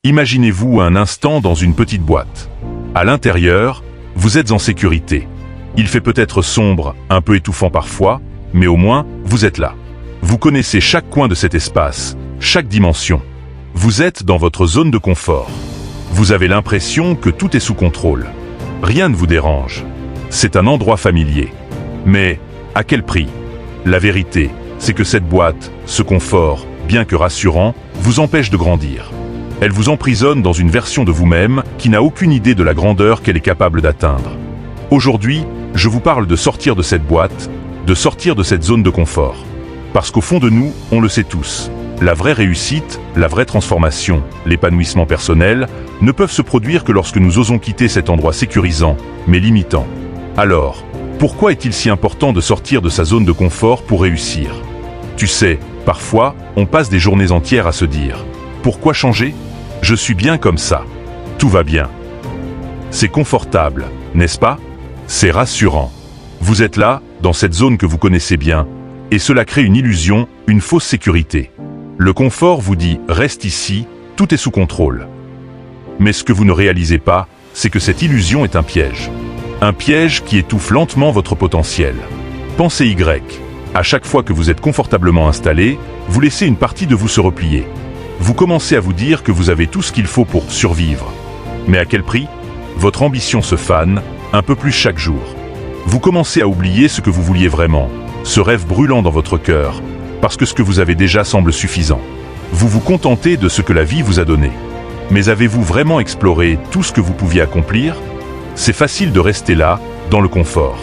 Imaginez-vous un instant dans une petite boîte. À l'intérieur, vous êtes en sécurité. Il fait peut-être sombre, un peu étouffant parfois, mais au moins, vous êtes là. Vous connaissez chaque coin de cet espace, chaque dimension. Vous êtes dans votre zone de confort. Vous avez l'impression que tout est sous contrôle. Rien ne vous dérange. C'est un endroit familier. Mais, à quel prix? La vérité, c'est que cette boîte, ce confort, bien que rassurant, vous empêche de grandir. Elle vous emprisonne dans une version de vous-même qui n'a aucune idée de la grandeur qu'elle est capable d'atteindre. Aujourd'hui, je vous parle de sortir de cette boîte, de sortir de cette zone de confort. Parce qu'au fond de nous, on le sait tous, la vraie réussite, la vraie transformation, l'épanouissement personnel, ne peuvent se produire que lorsque nous osons quitter cet endroit sécurisant, mais limitant. Alors, pourquoi est-il si important de sortir de sa zone de confort pour réussir? Tu sais, parfois, on passe des journées entières à se dire « Pourquoi changer? Je suis bien comme ça. Tout va bien. » C'est confortable, n'est-ce pas? C'est rassurant. Vous êtes là, dans cette zone que vous connaissez bien, et cela crée une illusion, une fausse sécurité. Le confort vous dit « Reste ici, tout est sous contrôle. » Mais ce que vous ne réalisez pas, c'est que cette illusion est un piège. Un piège qui étouffe lentement votre potentiel. Pensez Y. À chaque fois que vous êtes confortablement installé, vous laissez une partie de vous se replier. Vous commencez à vous dire que vous avez tout ce qu'il faut pour survivre. Mais à quel prix? Votre ambition se fane, un peu plus chaque jour. Vous commencez à oublier ce que vous vouliez vraiment, ce rêve brûlant dans votre cœur, parce que ce que vous avez déjà semble suffisant. Vous vous contentez de ce que la vie vous a donné. Mais avez-vous vraiment exploré tout ce que vous pouviez accomplir? C'est facile de rester là, dans le confort.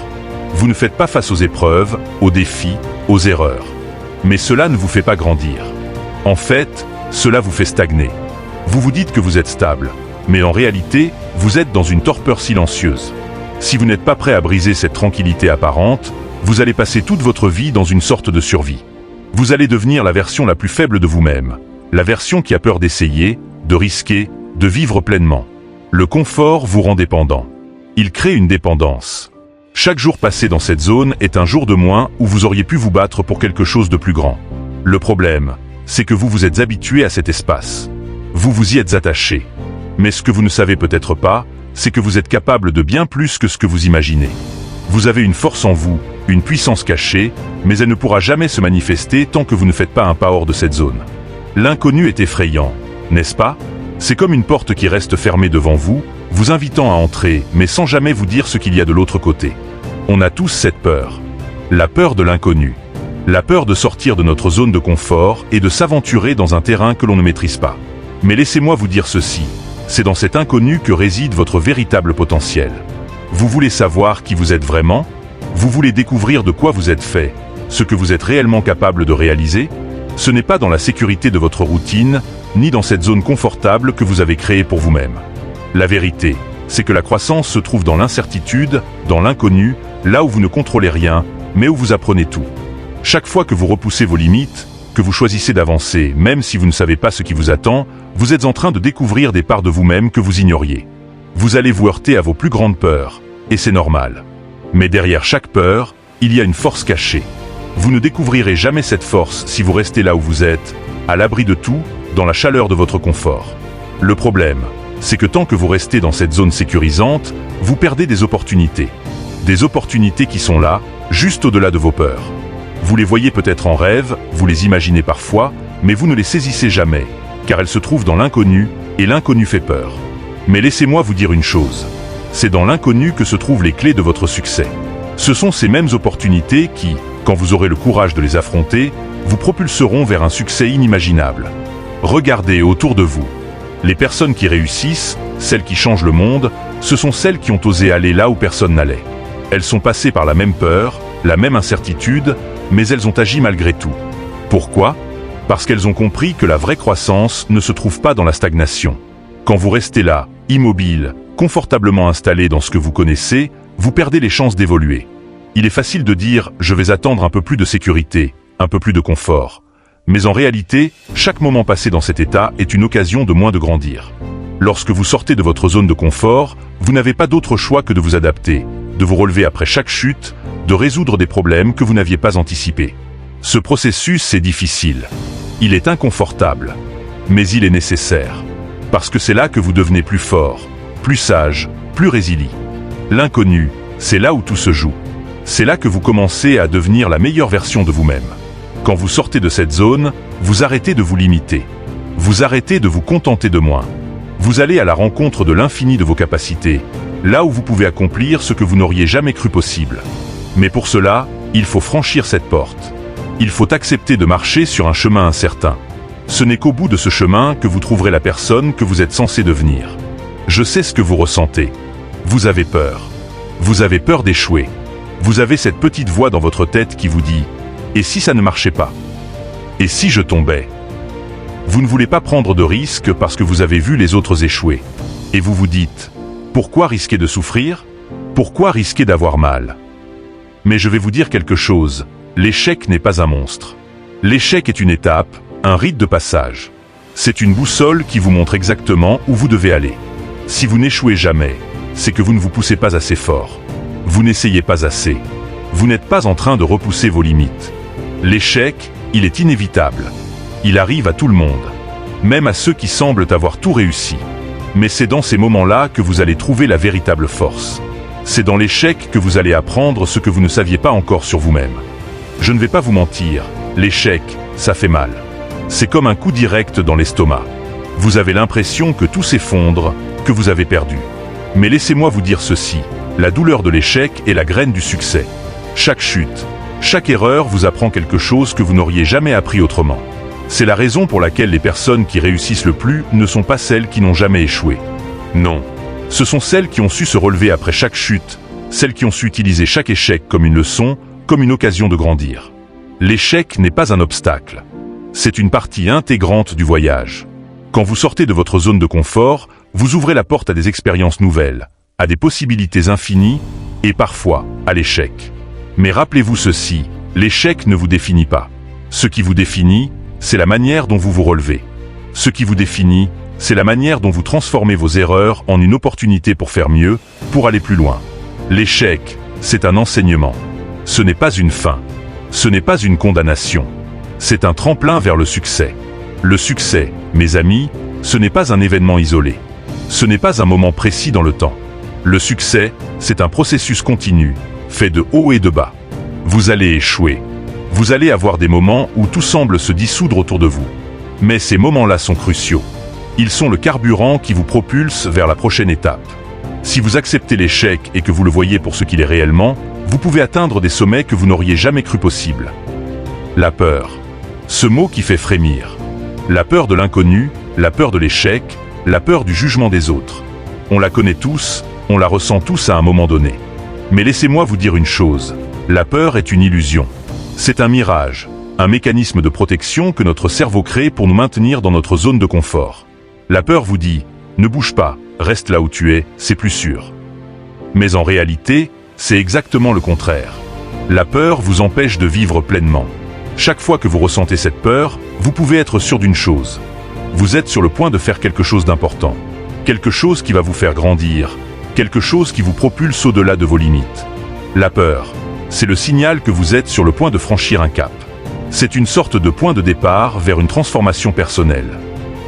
Vous ne faites pas face aux épreuves, aux défis, aux erreurs. Mais cela ne vous fait pas grandir. En fait, cela vous fait stagner. Vous vous dites que vous êtes stable, mais en réalité, vous êtes dans une torpeur silencieuse. Si vous n'êtes pas prêt à briser cette tranquillité apparente, vous allez passer toute votre vie dans une sorte de survie. Vous allez devenir la version la plus faible de vous-même, la version qui a peur d'essayer, de risquer, de vivre pleinement. Le confort vous rend dépendant. Il crée une dépendance. Chaque jour passé dans cette zone est un jour de moins où vous auriez pu vous battre pour quelque chose de plus grand. Le problème, c'est que vous vous êtes habitué à cet espace. Vous vous y êtes attaché. Mais ce que vous ne savez peut-être pas, c'est que vous êtes capable de bien plus que ce que vous imaginez. Vous avez une force en vous, une puissance cachée, mais elle ne pourra jamais se manifester tant que vous ne faites pas un pas hors de cette zone. L'inconnu est effrayant, n'est-ce pas? C'est comme une porte qui reste fermée devant vous, vous invitant à entrer, mais sans jamais vous dire ce qu'il y a de l'autre côté. On a tous cette peur. La peur de l'inconnu. La peur de sortir de notre zone de confort et de s'aventurer dans un terrain que l'on ne maîtrise pas. Mais laissez-moi vous dire ceci, c'est dans cet inconnu que réside votre véritable potentiel. Vous voulez savoir qui vous êtes vraiment? Vous voulez découvrir de quoi vous êtes fait, ce que vous êtes réellement capable de réaliser? Ce n'est pas dans la sécurité de votre routine, ni dans cette zone confortable que vous avez créée pour vous-même. La vérité, c'est que la croissance se trouve dans l'incertitude, dans l'inconnu, là où vous ne contrôlez rien, mais où vous apprenez tout. Chaque fois que vous repoussez vos limites, que vous choisissez d'avancer, même si vous ne savez pas ce qui vous attend, vous êtes en train de découvrir des parts de vous-même que vous ignoriez. Vous allez vous heurter à vos plus grandes peurs, et c'est normal. Mais derrière chaque peur, il y a une force cachée. Vous ne découvrirez jamais cette force si vous restez là où vous êtes, à l'abri de tout, dans la chaleur de votre confort. Le problème, c'est que tant que vous restez dans cette zone sécurisante, vous perdez des opportunités. Des opportunités qui sont là, juste au-delà de vos peurs. Vous les voyez peut-être en rêve, vous les imaginez parfois, mais vous ne les saisissez jamais, car elles se trouvent dans l'inconnu, et l'inconnu fait peur. Mais laissez-moi vous dire une chose. C'est dans l'inconnu que se trouvent les clés de votre succès. Ce sont ces mêmes opportunités qui, quand vous aurez le courage de les affronter, vous propulseront vers un succès inimaginable. Regardez autour de vous. Les personnes qui réussissent, celles qui changent le monde, ce sont celles qui ont osé aller là où personne n'allait. Elles sont passées par la même peur, la même incertitude, mais elles ont agi malgré tout. Pourquoi? Parce qu'elles ont compris que la vraie croissance ne se trouve pas dans la stagnation. Quand vous restez là, immobile, confortablement installé dans ce que vous connaissez, vous perdez les chances d'évoluer. Il est facile de dire « je vais attendre un peu plus de sécurité, un peu plus de confort ». Mais en réalité, chaque moment passé dans cet état est une occasion de moins de grandir. Lorsque vous sortez de votre zone de confort, vous n'avez pas d'autre choix que de vous adapter, de vous relever après chaque chute, de résoudre des problèmes que vous n'aviez pas anticipés. Ce processus est difficile. Il est inconfortable. Mais il est nécessaire. Parce que c'est là que vous devenez plus fort, plus sage, plus résilient. L'inconnu, c'est là où tout se joue. C'est là que vous commencez à devenir la meilleure version de vous-même. Quand vous sortez de cette zone, vous arrêtez de vous limiter. Vous arrêtez de vous contenter de moins. Vous allez à la rencontre de l'infini de vos capacités, là où vous pouvez accomplir ce que vous n'auriez jamais cru possible. Mais pour cela, il faut franchir cette porte. Il faut accepter de marcher sur un chemin incertain. Ce n'est qu'au bout de ce chemin que vous trouverez la personne que vous êtes censé devenir. Je sais ce que vous ressentez. Vous avez peur. Vous avez peur d'échouer. Vous avez cette petite voix dans votre tête qui vous dit « Et si ça ne marchait pas ? Et si je tombais ?» Vous ne voulez pas prendre de risques parce que vous avez vu les autres échouer. Et vous vous dites « Pourquoi risquer de souffrir ? Pourquoi risquer d'avoir mal ?» Mais je vais vous dire quelque chose, l'échec n'est pas un monstre. L'échec est une étape, un rite de passage. C'est une boussole qui vous montre exactement où vous devez aller. Si vous n'échouez jamais, c'est que vous ne vous poussez pas assez fort. Vous n'essayez pas assez. Vous n'êtes pas en train de repousser vos limites. L'échec, il est inévitable. Il arrive à tout le monde, même à ceux qui semblent avoir tout réussi. Mais c'est dans ces moments-là que vous allez trouver la véritable force. C'est dans l'échec que vous allez apprendre ce que vous ne saviez pas encore sur vous-même. Je ne vais pas vous mentir, l'échec, ça fait mal. C'est comme un coup direct dans l'estomac. Vous avez l'impression que tout s'effondre, que vous avez perdu. Mais laissez-moi vous dire ceci, la douleur de l'échec est la graine du succès. Chaque chute, chaque erreur vous apprend quelque chose que vous n'auriez jamais appris autrement. C'est la raison pour laquelle les personnes qui réussissent le plus ne sont pas celles qui n'ont jamais échoué. Non, ce sont celles qui ont su se relever après chaque chute, celles qui ont su utiliser chaque échec comme une leçon, comme une occasion de grandir. L'échec n'est pas un obstacle. C'est une partie intégrante du voyage. Quand vous sortez de votre zone de confort, vous ouvrez la porte à des expériences nouvelles, à des possibilités infinies, et parfois à l'échec. Mais rappelez-vous ceci, l'échec ne vous définit pas. Ce qui vous définit, c'est la manière dont vous vous relevez. Ce qui vous définit, c'est la manière dont vous transformez vos erreurs en une opportunité pour faire mieux, pour aller plus loin. L'échec, c'est un enseignement. Ce n'est pas une fin. Ce n'est pas une condamnation. C'est un tremplin vers le succès. Le succès, mes amis, ce n'est pas un événement isolé. Ce n'est pas un moment précis dans le temps. Le succès, c'est un processus continu, fait de haut et de bas. Vous allez échouer. Vous allez avoir des moments où tout semble se dissoudre autour de vous. Mais ces moments-là sont cruciaux. Ils sont le carburant qui vous propulse vers la prochaine étape. Si vous acceptez l'échec et que vous le voyez pour ce qu'il est réellement, vous pouvez atteindre des sommets que vous n'auriez jamais cru possibles. La peur. Ce mot qui fait frémir. La peur de l'inconnu, la peur de l'échec, la peur du jugement des autres. On la connaît tous, on la ressent tous à un moment donné. Mais laissez-moi vous dire une chose, la peur est une illusion. C'est un mirage, un mécanisme de protection que notre cerveau crée pour nous maintenir dans notre zone de confort. La peur vous dit, ne bouge pas, reste là où tu es, c'est plus sûr. Mais en réalité, c'est exactement le contraire. La peur vous empêche de vivre pleinement. Chaque fois que vous ressentez cette peur, vous pouvez être sûr d'une chose. Vous êtes sur le point de faire quelque chose d'important. Quelque chose qui va vous faire grandir. Quelque chose qui vous propulse au-delà de vos limites. La peur, c'est le signal que vous êtes sur le point de franchir un cap. C'est une sorte de point de départ vers une transformation personnelle.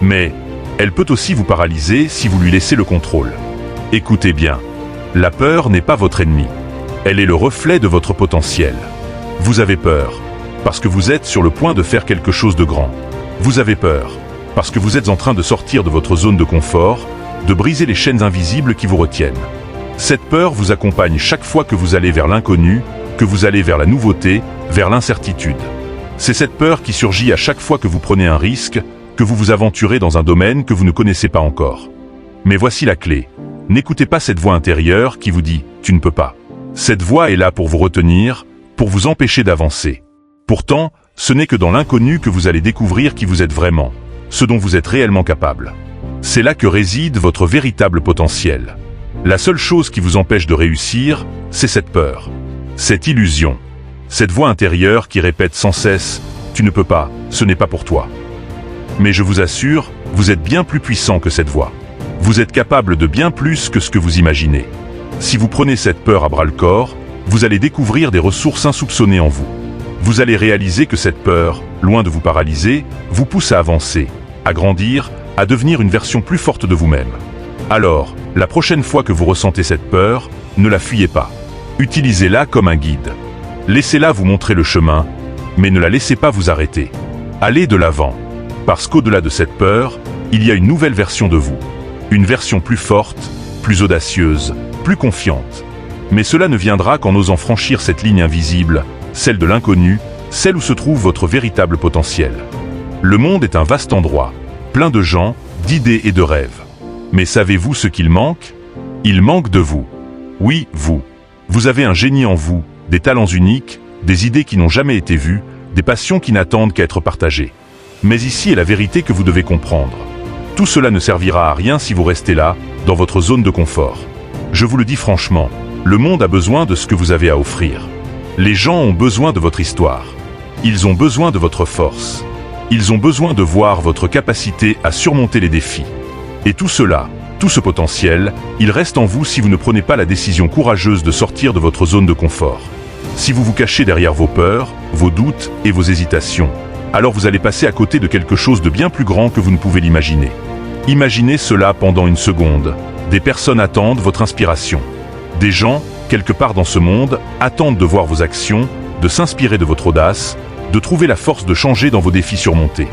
Mais elle peut aussi vous paralyser si vous lui laissez le contrôle. Écoutez bien, la peur n'est pas votre ennemi. Elle est le reflet de votre potentiel. Vous avez peur, parce que vous êtes sur le point de faire quelque chose de grand. Vous avez peur, parce que vous êtes en train de sortir de votre zone de confort, de briser les chaînes invisibles qui vous retiennent. Cette peur vous accompagne chaque fois que vous allez vers l'inconnu, que vous allez vers la nouveauté, vers l'incertitude. C'est cette peur qui surgit à chaque fois que vous prenez un risque, que vous vous aventurez dans un domaine que vous ne connaissez pas encore. Mais voici la clé. N'écoutez pas cette voix intérieure qui vous dit « tu ne peux pas ». Cette voix est là pour vous retenir, pour vous empêcher d'avancer. Pourtant, ce n'est que dans l'inconnu que vous allez découvrir qui vous êtes vraiment, ce dont vous êtes réellement capable. C'est là que réside votre véritable potentiel. La seule chose qui vous empêche de réussir, c'est cette peur, cette illusion, cette voix intérieure qui répète sans cesse « tu ne peux pas, ce n'est pas pour toi ». Mais je vous assure, vous êtes bien plus puissant que cette voix. Vous êtes capable de bien plus que ce que vous imaginez. Si vous prenez cette peur à bras-le-corps, vous allez découvrir des ressources insoupçonnées en vous. Vous allez réaliser que cette peur, loin de vous paralyser, vous pousse à avancer, à grandir, à devenir une version plus forte de vous-même. Alors, la prochaine fois que vous ressentez cette peur, ne la fuyez pas. Utilisez-la comme un guide. Laissez-la vous montrer le chemin, mais ne la laissez pas vous arrêter. Allez de l'avant, parce qu'au-delà de cette peur, il y a une nouvelle version de vous. Une version plus forte, plus audacieuse, plus confiante. Mais cela ne viendra qu'en osant franchir cette ligne invisible, celle de l'inconnu, celle où se trouve votre véritable potentiel. Le monde est un vaste endroit, plein de gens, d'idées et de rêves. Mais savez-vous ce qu'il manque? Il manque de vous. Oui, vous. Vous avez un génie en vous, des talents uniques, des idées qui n'ont jamais été vues, des passions qui n'attendent qu'à être partagées. Mais ici est la vérité que vous devez comprendre. Tout cela ne servira à rien si vous restez là, dans votre zone de confort. Je vous le dis franchement, le monde a besoin de ce que vous avez à offrir. Les gens ont besoin de votre histoire. Ils ont besoin de votre force. Ils ont besoin de voir votre capacité à surmonter les défis. Et tout cela, tout ce potentiel, il reste en vous si vous ne prenez pas la décision courageuse de sortir de votre zone de confort. Si vous vous cachez derrière vos peurs, vos doutes et vos hésitations, alors vous allez passer à côté de quelque chose de bien plus grand que vous ne pouvez l'imaginer. Imaginez cela pendant une seconde. Des personnes attendent votre inspiration. Des gens, quelque part dans ce monde, attendent de voir vos actions, de s'inspirer de votre audace, de trouver la force de changer dans vos défis surmontés.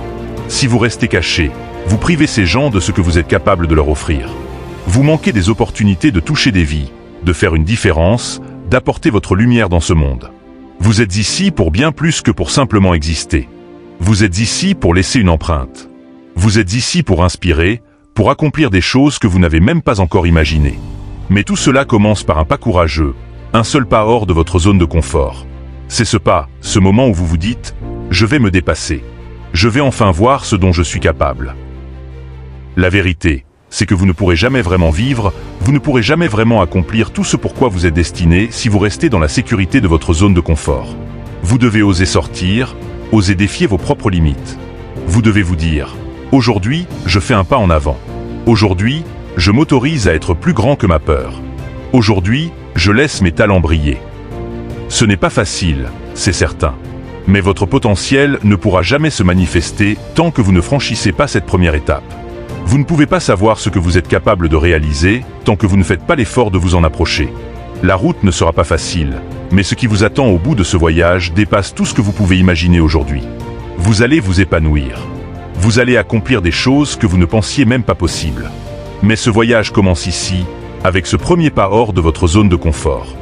Si vous restez caché, vous privez ces gens de ce que vous êtes capable de leur offrir. Vous manquez des opportunités de toucher des vies, de faire une différence, d'apporter votre lumière dans ce monde. Vous êtes ici pour bien plus que pour simplement exister. Vous êtes ici pour laisser une empreinte. Vous êtes ici pour inspirer, pour accomplir des choses que vous n'avez même pas encore imaginées. Mais tout cela commence par un pas courageux, un seul pas hors de votre zone de confort. C'est ce pas, ce moment où vous vous dites « Je vais me dépasser. Je vais enfin voir ce dont je suis capable. » La vérité, c'est que vous ne pourrez jamais vraiment vivre, vous ne pourrez jamais vraiment accomplir tout ce pourquoi vous êtes destiné si vous restez dans la sécurité de votre zone de confort. Vous devez oser sortir, oser défier vos propres limites. Vous devez vous dire « Aujourd'hui, je fais un pas en avant. Aujourd'hui, je m'autorise à être plus grand que ma peur. Aujourd'hui, je laisse mes talents briller. » Ce n'est pas facile, c'est certain. Mais votre potentiel ne pourra jamais se manifester tant que vous ne franchissez pas cette première étape. Vous ne pouvez pas savoir ce que vous êtes capable de réaliser tant que vous ne faites pas l'effort de vous en approcher. La route ne sera pas facile, mais ce qui vous attend au bout de ce voyage dépasse tout ce que vous pouvez imaginer aujourd'hui. Vous allez vous épanouir. Vous allez accomplir des choses que vous ne pensiez même pas possibles. Mais ce voyage commence ici, avec ce premier pas hors de votre zone de confort.